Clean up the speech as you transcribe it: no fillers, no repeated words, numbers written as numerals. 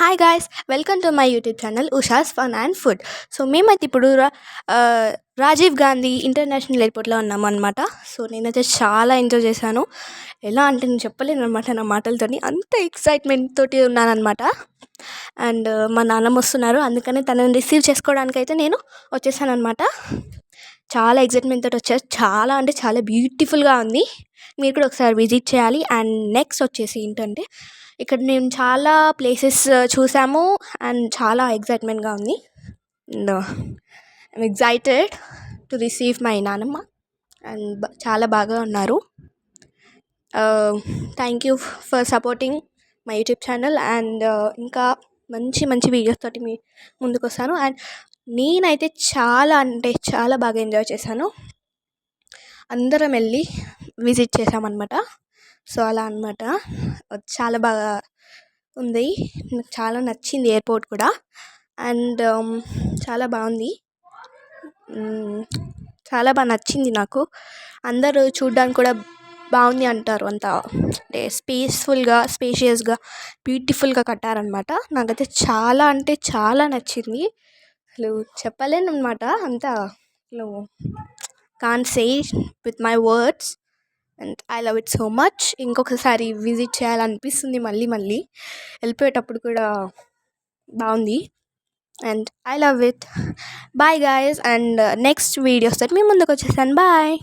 Hi guys, welcome to my YouTube channel Usha's fun and food. So మేమైతే ఇప్పుడు Rajiv Gandhi international ఎయిర్పోర్ట్లో ఉన్నాము అనమాట. సో నేనైతే చాలా ఎంజాయ్ చేశాను. ఎలా అంటే నేను చెప్పలేను అనమాట నా మాటలతోని, అంత ఎక్సైట్మెంట్ తోటి ఉన్నానమాట. అండ్ మా నాన్నమ్మ వస్తున్నారు, అందుకని తనని రిసీవ్ చేసుకోవడానికి అయితే నేను వచ్చేసాను అనమాట. చాలా ఎక్సైట్మెంట్ తోటి వచ్చారు. చాలా అంటే చాలా బ్యూటిఫుల్గా ఉంది. మీరు కూడా ఒకసారి విజిట్ చేయాలి. అండ్ నెక్స్ట్ వచ్చేసి ఏంటంటే, ఇక్కడ మేము చాలా ప్లేసెస్ చూసాము అండ్ చాలా ఎక్సైట్మెంట్గా ఉంది. And I'm excited to receive my నానమ్మ. అండ్ చాలా బాగా ఉన్నారు. Thank you for supporting my YouTube channel. And ఇంకా మంచి మంచి వీడియోస్ తోటి మీ ముందుకు వస్తాను. అండ్ నేనైతే చాలా అంటే చాలా బాగా ఎంజాయ్ చేశాను. అందరం వెళ్ళి విజిట్ చేసామన్నమాట. సో అలా అనమాట. చాలా బాగా ఉంది. నాకు చాలా నచ్చింది ఎయిర్పోర్ట్ కూడా. అండ్ చాలా బాగుంది. చాలా బాగా నచ్చింది నాకు. అందరూ చూడ్డానికి కూడా బాగుంది అంటారు. అంతా అంటే స్పేషియస్గా బ్యూటిఫుల్గా కట్టారనమాట. నాకైతే చాలా అంటే చాలా నచ్చింది. అసలు చెప్పలేను అనమాట. అంతా అసలు can't say with my words. And I love it so much. ఇంకొకసారి విజిట్ చేయాలనిపిస్తుంది మళ్ళీ మళ్ళీ. వెళ్ళిపోయేటప్పుడు కూడా బాగుంది. And I love it. Bye guys. And next videos తోటి మీ ముందుకు వచ్చేసాను. బాయ్.